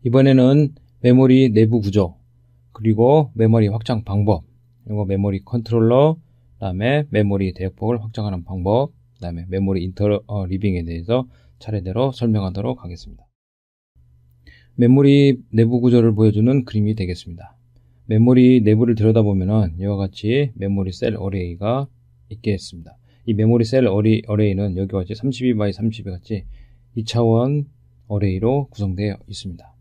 이번에는 메모리 내부 구조, 그리고 메모리 확장 방법, 그리고 메모리 컨트롤러, 그 다음에 메모리 대역폭을 확장하는 방법, 그 다음에 메모리 리빙에 대해서 차례대로 설명하도록 하겠습니다. 메모리 내부 구조를 보여주는 그림이 되겠습니다. 메모리 내부를 들여다보면 이와 같이 메모리 셀 어레이가 있겠습니다. 이 메모리 셀 어레이는 여기와 같이 32x32 같이 2차원 어레이로 구성되어 있습니다.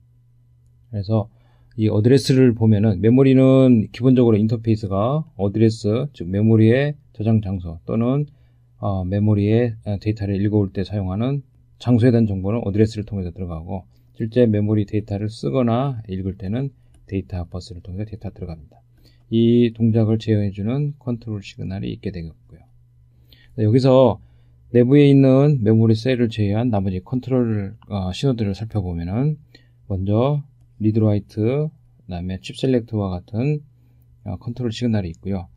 그래서 이 어드레스를 보면은 메모리는 기본적으로 인터페이스가 어드레스, 즉 메모리의 저장 장소 또는 메모리의 데이터를 읽어올 때 사용하는 장소에 대한 정보는 어드레스를 통해서 들어가고, 실제 메모리 데이터를 쓰거나 읽을 때는 데이터 버스를 통해서 데이터 들어갑니다. 이 동작을 제어해주는 컨트롤 시그널이 있게 되겠고요. 여기서 내부에 있는 메모리 셀을 제외한 나머지 컨트롤 신호들을 살펴보면은, 먼저 리드 라이트, 그 다음에 칩 셀렉트와 같은 컨트롤 시그널이 있고요.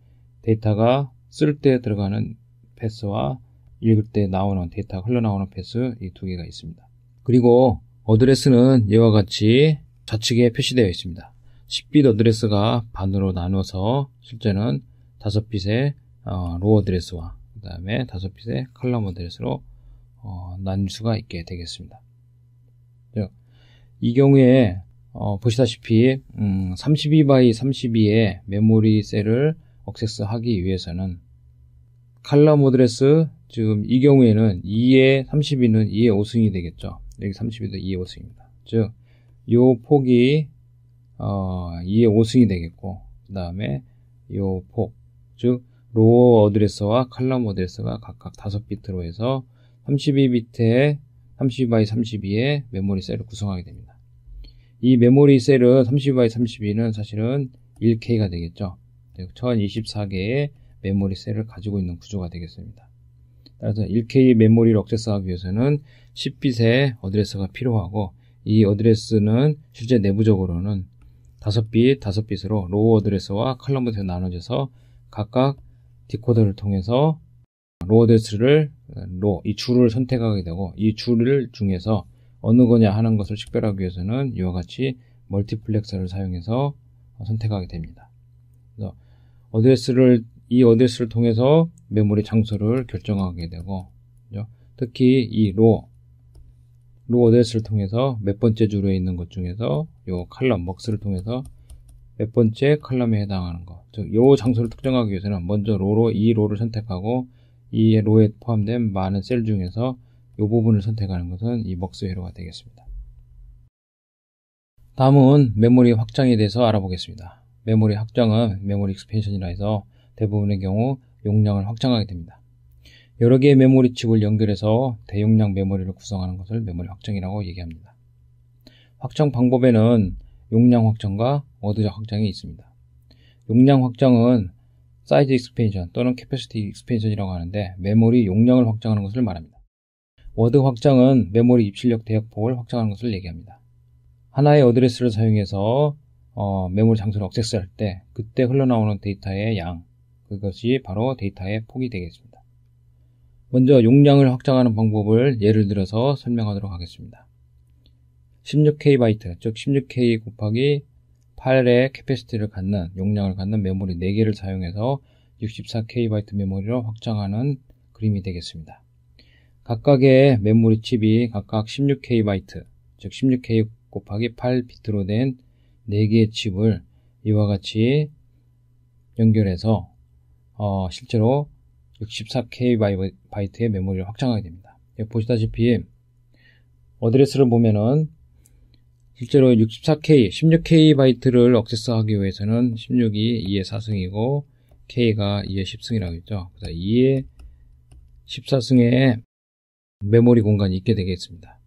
데이터가 쓸 때 들어가는 패스와 읽을 때 나오는 데이터가 흘러나오는 패스, 이 두 개가 있습니다. 그리고 어드레스는 이와 같이 좌측에 표시되어 있습니다. 10빗 어드레스가 반으로 나눠서 실제는 5빗의 로 어드레스와 그 다음에 5빗의 컬럼 어드레스로 나뉠 수가 있게 되겠습니다. 이 경우에 보시다시피 32x32의 메모리 셀을 액세스하기 위해서는 컬럼 어드레스, 지금 이 경우에는 2의 32는 2의 5승이 되겠죠. 여기 32도 2의 5승입니다. 즉, 요 폭이 2의 5승이 되겠고, 그 다음에 요 폭, 즉 로어 어드레스와 컬럼 어드레스가 각각 5비트로 해서 32비트의 32x32의 메모리 셀을 구성하게 됩니다. 이 메모리 셀은 32x32는 사실은 1K가 되겠죠. 1024개의 메모리 셀을 가지고 있는 구조가 되겠습니다. 따라서 1K 메모리를 액세스하기 위해서는 10빗의 어드레스가 필요하고, 이 어드레스는 실제 내부적으로는 5빗으로 로우 어드레스와 컬럼 어드레스가 나눠져서 각각 디코더를 통해서 로우 어드레스를 이 줄을 선택하게 되고, 이 줄을 중에서 어느 거냐 하는 것을 식별하기 위해서는 이와 같이 멀티플렉서를 사용해서 선택하게 됩니다. 그래서 이 어드레스를 통해서 메모리 장소를 결정하게 되고, 그죠? 특히 이 로 어드레스를 통해서 몇 번째 줄에 있는 것 중에서 요 칼럼 먹스를 통해서 몇 번째 칼럼에 해당하는 것, 즉 요 장소를 특정하기 위해서는 먼저 이 로를 선택하고, 이 로에 포함된 많은 셀 중에서 요 부분을 선택하는 것은 이 먹스 회로가 되겠습니다. 다음은 메모리 확장에 대해서 알아보겠습니다. 메모리 확장은 메모리 익스펜션이라 해서 대부분의 경우 용량을 확장하게 됩니다. 여러 개의 메모리 칩을 연결해서 대용량 메모리를 구성하는 것을 메모리 확장이라고 얘기합니다. 확장 방법에는 용량 확장과 워드 확장이 있습니다. 용량 확장은 사이즈 익스펜션 또는 캐패시티 익스펜션이라고 하는데, 메모리 용량을 확장하는 것을 말합니다. 워드 확장은 메모리 입출력 대역폭을 확장하는 것을 얘기합니다. 하나의 어드레스를 사용해서 메모리 장소를 액세스할 때 그때 흘러나오는 데이터의 양, 그것이 바로 데이터의 폭이 되겠습니다. 먼저 용량을 확장하는 방법을 예를 들어서 설명하도록 하겠습니다. 16K 바이트, 즉 16K 곱하기 8의 캐패시티를 갖는, 용량을 갖는 메모리 4개를 사용해서 64K 바이트 메모리로 확장하는 그림이 되겠습니다. 각각의 메모리 칩이 각각 16K 바이트, 즉 16K 곱하기 8비트로 된 4개의 칩을 이와 같이 연결해서 실제로 64K 바이트의 메모리를 확장하게 됩니다. 여기 보시다시피 어드레스를 보면은 실제로 16K 바이트를 액세스하기 위해서는 16이 2의 4승이고 K가 2의 10승이라고 했죠. 그래서 2의 14승의 메모리 공간이 있게 되겠습니다.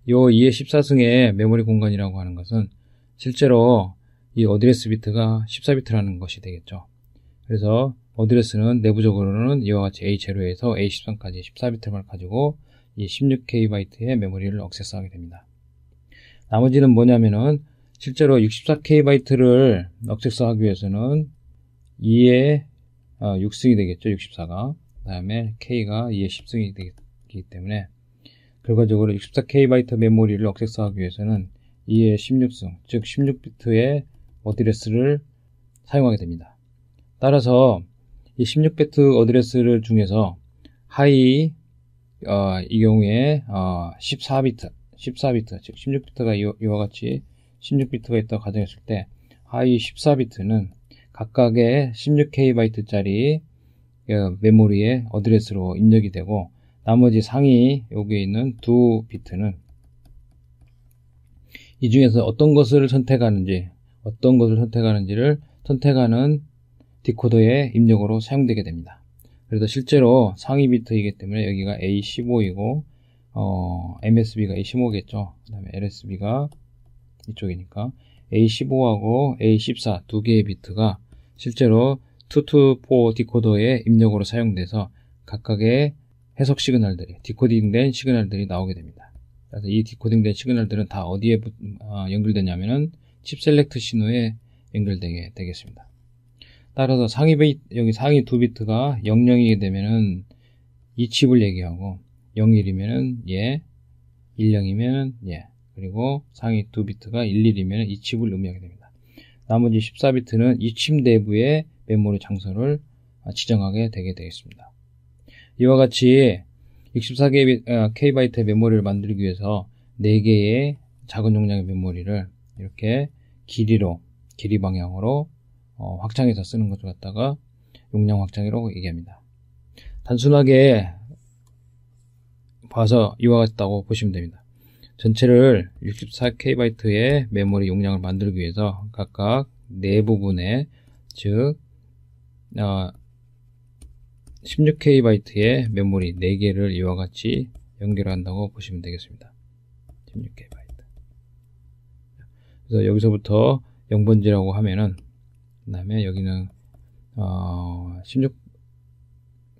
이 2의 14승의 메모리 공간이라고 하는 것은 실제로 이 어드레스 비트가 14비트라는 것이 되겠죠. 그래서 어드레스는 내부적으로는 이와 같이 A0에서 A13까지 14비트를 가지고 이 16K 바이트의 메모리를 액세스하게 됩니다. 나머지는 뭐냐면은 실제로 64K 바이트를 액세스하기 위해서는 2의 6승이 되겠죠. 64가. 그 다음에 K가 2의 10승이 되기 때문에 결과적으로 64K 바이트 메모리를 액세스하기 위해서는 2의 16승, 즉 16비트의 어드레스를 사용하게 됩니다. 따라서 이 16비트 어드레스를 중에서 하이 이 경우에 14비트, 즉 16비트가 이와 같이 16비트가 있다고 가정했을 때 하이 14비트는 각각의 16KB짜리 메모리의 어드레스로 입력이 되고, 나머지 상위 여기에 있는 두 비트는 이 중에서 어떤 것을 선택하는지를 선택하는 디코더의 입력으로 사용되게 됩니다. 그래서 실제로 상위 비트이기 때문에 여기가 A15이고 MSB가 A15겠죠. 그 다음에 LSB가 이쪽이니까 A15하고 A14 두 개의 비트가 실제로 2to4 디코더의 입력으로 사용돼서 각각의 해석 시그널들이, 디코딩된 시그널들이 나오게 됩니다. 그래서 이 디코딩된 시그널들은 다 어디에 연결되냐면은 칩 셀렉트 신호에 연결되게 되겠습니다. 따라서 여기 상위 두 비트가 00이게 되면은 이 칩을 얘기하고, 01이면은 얘, 10이면은 얘, 그리고 상위 두 비트가 11이면 이 칩을 의미하게 됩니다. 나머지 14비트는 이 칩 내부의 메모리 장소를 지정하게 되게 되겠습니다. 이와 같이 64KB 메모리를 만들기 위해서 4개의 작은 용량의 메모리를 이렇게 길이 방향으로 확장해서 쓰는 것을 갖다가 용량 확장이라고 얘기합니다. 단순하게 봐서 이와 같다고 보시면 됩니다. 전체를 64KB의 메모리 용량을 만들기 위해서 각각 4부분에, 즉 16KB의 메모리 4개를 이와 같이 연결한다고 보시면 되겠습니다. 16KB. 그래서 여기서부터 0번지라고 하면은, 그 다음에 여기는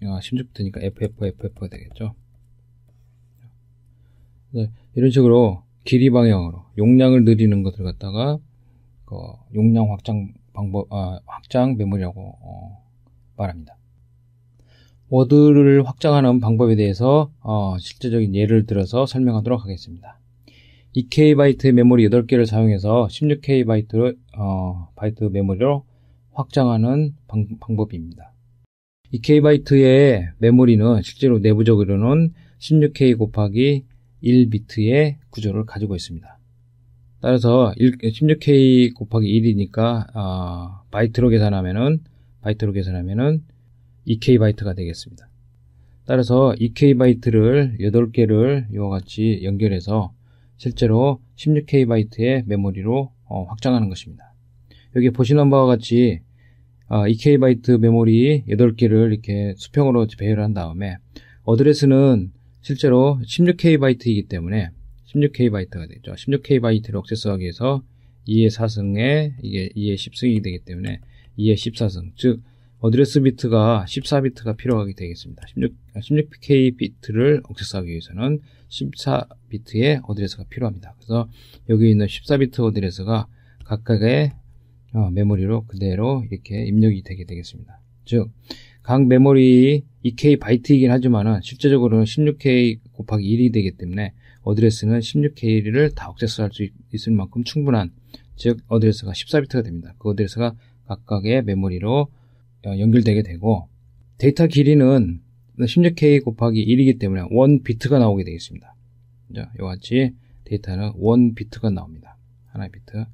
16비트니까 FF가 되겠죠. 이런 식으로 길이 방향으로 용량을 늘리는 것을 갖다가 용량 확장 확장 메모리라고 말합니다. 워드를 확장하는 방법에 대해서 실제적인 예를 들어서 설명하도록 하겠습니다. 2KB 메모리 8개를 사용해서 16KB 바이트 메모리로 확장하는 방법입니다. 2KB의 메모리는 실제로 내부적으로는 16K 곱하기 1비트의 구조를 가지고 있습니다. 따라서 16K 곱하기 1이니까 바이트로 계산하면은 2KB 되겠습니다. 따라서 2KB 8개를 이와 같이 연결해서 실제로 16KB 메모리로 확장하는 것입니다. 여기 보시는 바와 같이 2KB 메모리 8개를 이렇게 수평으로 배열한 다음에 어드레스는 실제로 16KB이기 때문에 16KB가 되죠. 16KB를 액세스하기 위해서 2의 4승에 이게 2의 10승이 되기 때문에 2의 14승, 즉 어드레스 비트가 14비트가 필요하게 되겠습니다. 16K 비트를 액세스하기 위해서는 14비트의 어드레스가 필요합니다. 그래서 여기 있는 14비트 어드레스가 각각의 메모리로 그대로 이렇게 입력이 되게 되겠습니다. 즉, 각 메모리 2K 바이트이긴 하지만은 실제적으로는 16K 곱하기 1이 되기 때문에 어드레스는 16K를 다 액세스할 수 있을 만큼 충분한, 즉 어드레스가 14비트가 됩니다. 그 어드레스가 각각의 메모리로 연결되게 되고, 데이터 길이는 16K 곱하기 1이기 때문에 1비트가 나오게 되겠습니다. 이와 같이 데이터는 1비트가 나옵니다. 하나의 비트.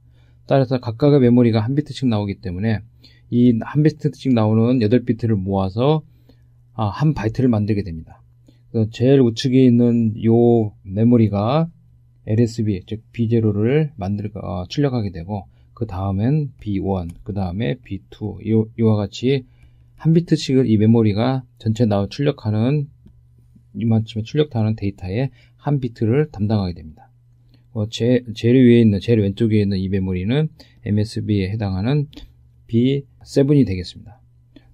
따라서 각각의 메모리가 한 비트씩 나오기 때문에 이 한 비트씩 나오는 8비트를 모아서 한 바이트를 만들게 됩니다. 제일 우측에 있는 이 메모리가 LSB, 즉 B0를 출력하게 되고, 그 다음엔 B1, 그 다음에 B2, 이와 같이 한 비트씩을 이 메모리가 전체 출력하는, 이만큼의 출력하는 데이터의 한 비트를 담당하게 됩니다. 제일 왼쪽에 있는 이 메모리는 MSB에 해당하는 B7이 되겠습니다.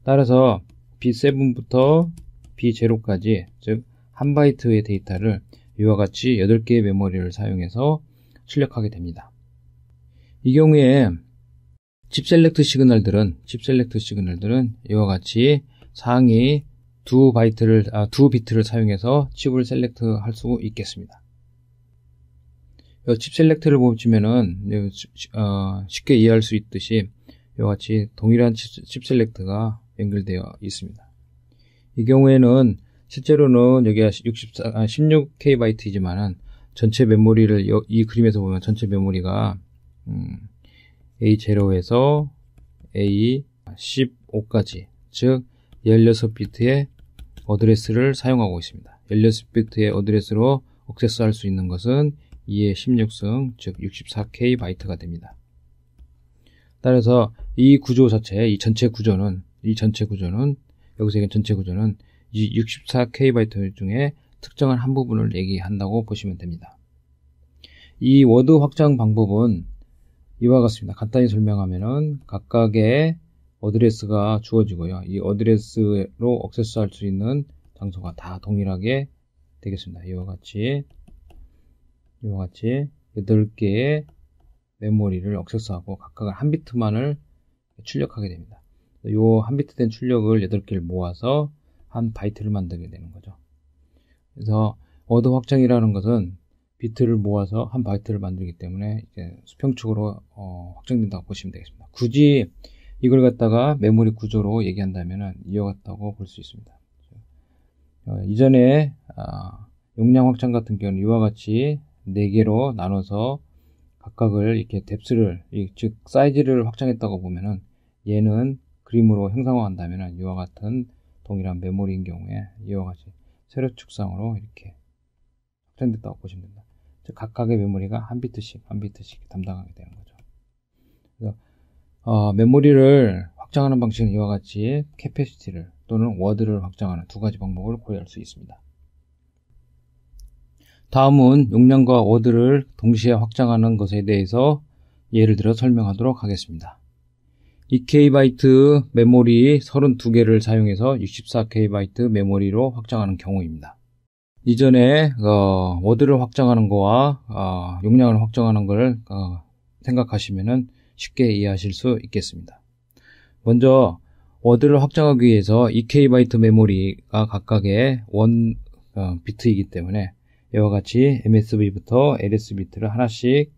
따라서 B7부터 B0까지, 즉 한 바이트의 데이터를 이와 같이 8개의 메모리를 사용해서 출력하게 됩니다. 이 경우에 칩 셀렉트 시그널들은 이와 같이 상위 두 비트를 사용해서 칩을 셀렉트 할 수 있겠습니다. 칩 셀렉트를 보시면은 쉽게 이해할 수 있듯이 이와 같이 동일한 칩 셀렉트가 연결되어 있습니다. 이 경우에는 실제로는 여기가 16KB 전체 메모리를 이 그림에서 보면 전체 메모리가 A0에서 A15까지 즉 16비트의 어드레스를 사용하고 있습니다. 16비트의 어드레스로 액세스할 수 있는 것은 2의 16승 즉 64KB 됩니다. 따라서 이 구조 자체, 이 전체 구조는 여기서 얘기한 전체 구조는 이 64KB 중에 특정한 한 부분을 얘기한다고 보시면 됩니다. 이 워드 확장 방법은 이와 같습니다. 간단히 설명하면은 각각의 어드레스가 주어지고요. 이 어드레스로 액세스할 수 있는 장소가 다 동일하게 되겠습니다. 이와 같이 8개의 메모리를 액세스하고 각각 한 비트만을 출력하게 됩니다. 이 한 비트 된 출력을 8개를 모아서 한 바이트를 만들게 되는 거죠. 그래서 워드 확장이라는 것은 비트를 모아서 한 바이트를 만들기 때문에 이제 수평축으로 확장된다고 보시면 되겠습니다. 굳이 이걸 갖다가 메모리 구조로 얘기한다면 이와 같다고 볼 수 있습니다. 이전에 용량 확장 같은 경우는 이와 같이 4개로 나눠서 각각을 이렇게 뎁스를 즉 사이즈를 확장했다고 보면은 얘는 그림으로 형상화한다면 이와 같은 동일한 메모리인 경우에 이와 같이 세로 축상으로 이렇게 확장됐다고 보시면 됩니다. 즉 각각의 메모리가 한 비트씩 담당하게 되는 거죠. 그래서 메모리를 확장하는 방식은 이와 같이 캐패시티를 또는 워드를 확장하는 두 가지 방법을 고려할 수 있습니다. 다음은 용량과 워드를 동시에 확장하는 것에 대해서 예를 들어 설명하도록 하겠습니다. 2KB 메모리 32개를 사용해서 64KB 메모리로 확장하는 경우입니다. 이전에 워드를 확장하는 거와 용량을 확장하는 걸 생각하시면 쉽게 이해하실 수 있겠습니다. 먼저 워드를 확장하기 위해서 2KB 메모리가 각각의 1비트이기 때문에 이와 같이 MSB부터 LS비트를 하나씩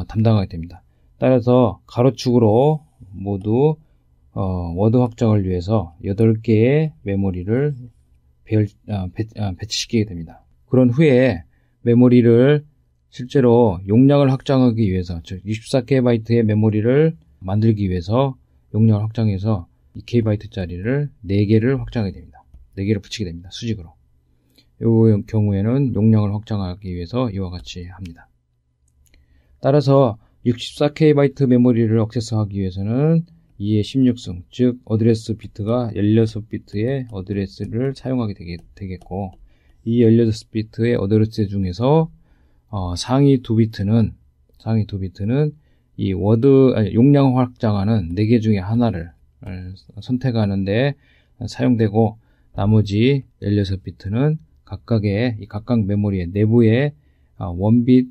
담당하게 됩니다. 따라서 가로축으로 모두 워드 확장을 위해서 8개의 메모리를 배치시키게 됩니다. 그런 후에 메모리를 실제로 용량을 확장하기 위해서 즉 64KB의 메모리를 만들기 위해서 용량을 확장해서 2KB짜리를 4개를 확장하게 됩니다. 4개를 붙이게 됩니다. 수직으로. 이 경우에는 용량을 확장하기 위해서 이와 같이 합니다. 따라서 64KB 메모리를 액세스하기 위해서는 2의 16승, 즉 어드레스 비트가 16비트의 어드레스를 사용하게 되겠고 이 16비트의 어드레스 중에서 상위 2비트는 이 용량 확장하는 4개 중에 하나를 선택하는데 사용되고 나머지 16비트는 각각 메모리의 내부의 원빗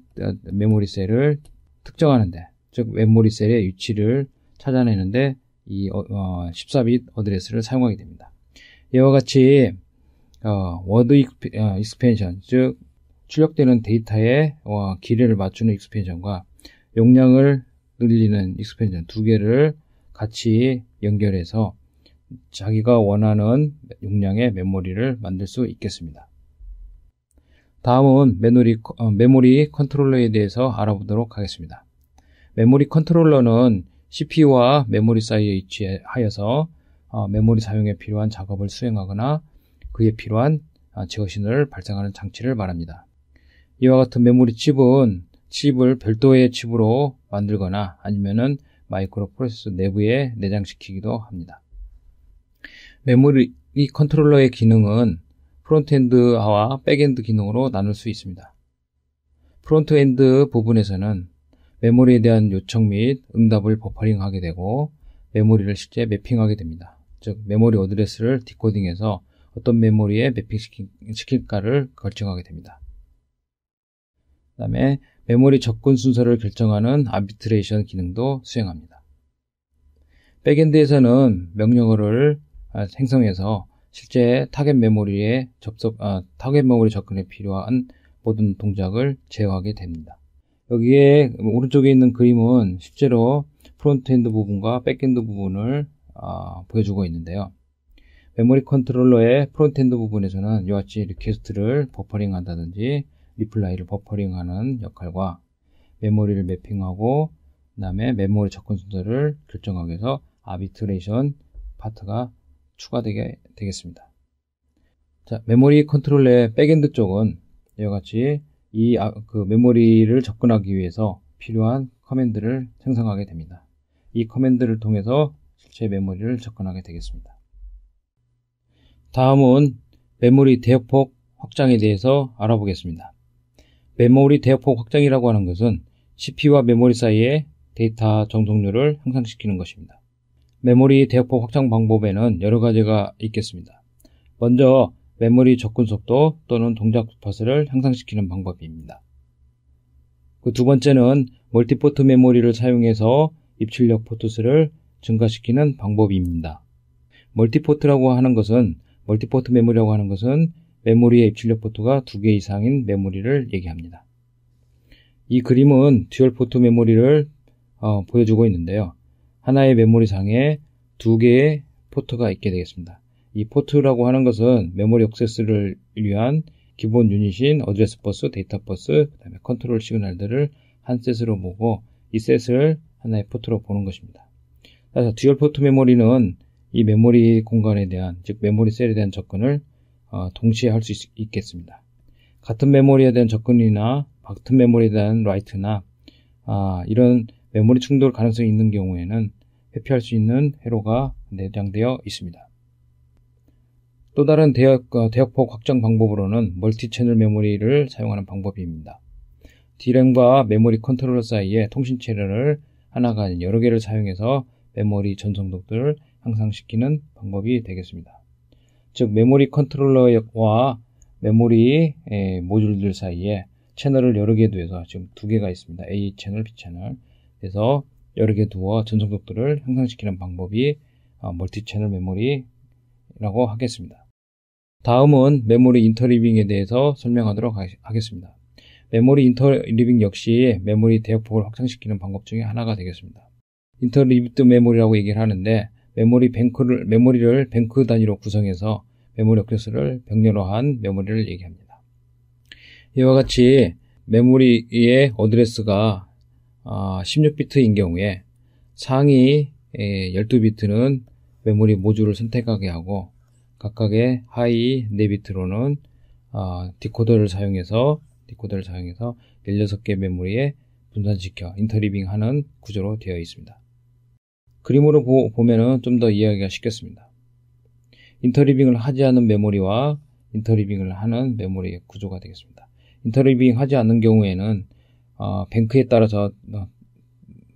메모리 셀을 특정하는데 즉 메모리 셀의 위치를 찾아내는데 이 14빗 어드레스를 사용하게 됩니다. 이와 같이 워드 익스펜션 즉 출력되는 데이터의 길이를 맞추는 익스펜션과 용량을 늘리는 익스펜션 두 개를 같이 연결해서 자기가 원하는 용량의 메모리를 만들 수 있겠습니다. 다음은 메모리 컨트롤러에 대해서 알아보도록 하겠습니다. 메모리 컨트롤러는 CPU와 메모리 사이에 위치하여서 메모리 사용에 필요한 작업을 수행하거나 그에 필요한 제어 신호를 발생하는 장치를 말합니다. 이와 같은 메모리 칩을 별도의 칩으로 만들거나 아니면은 마이크로 프로세서 내부에 내장시키기도 합니다. 메모리 컨트롤러의 기능은 프론트엔드와 백엔드 기능으로 나눌 수 있습니다. 프론트엔드 부분에서는 메모리에 대한 요청 및 응답을 버퍼링하게 되고 메모리를 실제 매핑하게 됩니다. 즉 메모리 어드레스를 디코딩해서 어떤 메모리에 매핑시킬까를 결정하게 됩니다. 그 다음에 메모리 접근 순서를 결정하는 아비트레이션 기능도 수행합니다. 백엔드에서는 명령어를 생성해서 실제 타겟 메모리 접근에 필요한 모든 동작을 제어하게 됩니다. 여기에 오른쪽에 있는 그림은 실제로 프론트엔드 부분과 백엔드 부분을 보여주고 있는데요. 메모리 컨트롤러의 프론트엔드 부분에서는 이와 같이 리퀘스트를 버퍼링 한다든지 리플라이를 버퍼링 하는 역할과 메모리를 매핑하고 그 다음에 메모리 접근 순서를 결정하기 위해서 아비트레이션 파트가 추가되게 되겠습니다. 자, 메모리 컨트롤러의 백엔드 쪽은 이와 같이 그 메모리를 접근하기 위해서 필요한 커맨드를 생성하게 됩니다. 이 커맨드를 통해서 실제 메모리를 접근하게 되겠습니다. 다음은 메모리 대역폭 확장에 대해서 알아보겠습니다. 메모리 대역폭 확장이라고 하는 것은 CPU와 메모리 사이의 데이터 정속률을 향상시키는 것입니다. 메모리 대역폭 확장 방법에는 여러 가지가 있겠습니다. 먼저 메모리 접근 속도 또는 동작 주파수를 향상시키는 방법입니다. 그 두 번째는 멀티포트 메모리를 사용해서 입출력 포트수를 증가시키는 방법입니다. 멀티포트 메모리라고 하는 것은 메모리의 입출력 포트가 2개 이상인 메모리를 얘기합니다. 이 그림은 듀얼 포트 메모리를 보여주고 있는데요. 하나의 메모리상에 2개의 포트가 있게 되겠습니다. 이 포트라고 하는 것은 메모리 액세스를 위한 기본 유닛인 어드레스 버스, 데이터 버스, 그 다음에 컨트롤 시그널들을 한 셋으로 보고 이 셋을 하나의 포트로 보는 것입니다. 따라서 듀얼 포트 메모리는 이 메모리 공간에 대한, 즉 메모리 셀에 대한 접근을 동시에 할 수 있겠습니다. 같은 메모리에 대한 접근이나 같은 메모리에 대한 라이트나 이런 메모리 충돌 가능성이 있는 경우에는 회피할 수 있는 회로가 내장되어 있습니다. 또 다른 대역폭 확장 방법으로는 멀티 채널 메모리를 사용하는 방법입니다. D램과 메모리 컨트롤러 사이에 통신 채널을 하나가 아닌 여러 개를 사용해서 메모리 전송도들을 향상시키는 방법이 되겠습니다. 즉 메모리 컨트롤러와 메모리 모듈들 사이에 채널을 여러 개 두어서 지금 2개가 있습니다. A 채널, B 채널. 그래서 여러 개 두어 전송도들을 향상시키는 방법이 멀티 채널 메모리라고 하겠습니다. 다음은 메모리 인터리빙에 대해서 설명하도록 하겠습니다. 메모리 인터리빙 역시 메모리 대역폭을 확장시키는 방법 중에 하나가 되겠습니다. 인터리빙 메모리라고 얘기를 하는데 메모리를 뱅크 단위로 구성해서 메모리 액세스를 병렬화한 메모리를 얘기합니다. 이와 같이 메모리의 어드레스가 16비트인 경우에 상위 12비트는 메모리 모듈을 선택하게 하고 각각의 하위 4비트로는 디코더를 사용해서 16개 메모리에 분산시켜 인터리빙하는 구조로 되어 있습니다. 그림으로 보면은 좀 더 이해하기가 쉽겠습니다. 인터리빙을 하지 않은 메모리와 인터리빙을 하는 메모리의 구조가 되겠습니다. 인터리빙 하지 않는 경우에는 뱅크에 따라서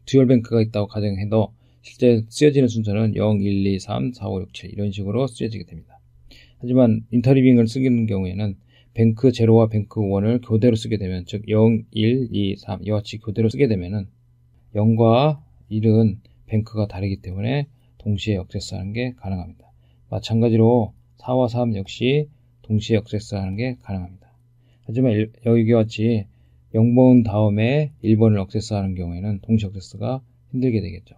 듀얼 뱅크가 있다고 가정해도 실제 쓰여지는 순서는 0, 1, 2, 3, 4, 5, 6, 7 이런 식으로 쓰여지게 됩니다. 하지만 인터리빙을 쓰는 경우에는 뱅크 0와 뱅크 1을 교대로 쓰게 되면, 즉 0, 1, 2, 3 이와 같이 교대로 쓰게 되면은 0과 1은 뱅크가 다르기 때문에 동시에 액세스하는 게 가능합니다. 마찬가지로 4와 3 역시 동시에 액세스하는 게 가능합니다. 하지만 여기와 같이 0번 다음에 1번을 액세스하는 경우에는 동시 액세스가 힘들게 되겠죠.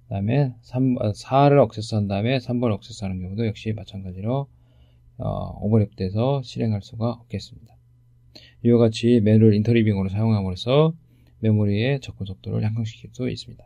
그 다음에 4를 액세스한 다음에 3번을 액세스하는 경우도 역시 마찬가지로 오버랩돼서 실행할 수가 없겠습니다. 이와 같이 메모리를 인터리빙으로 사용함으로써 메모리의 접근 속도를 향상시킬 수 있습니다.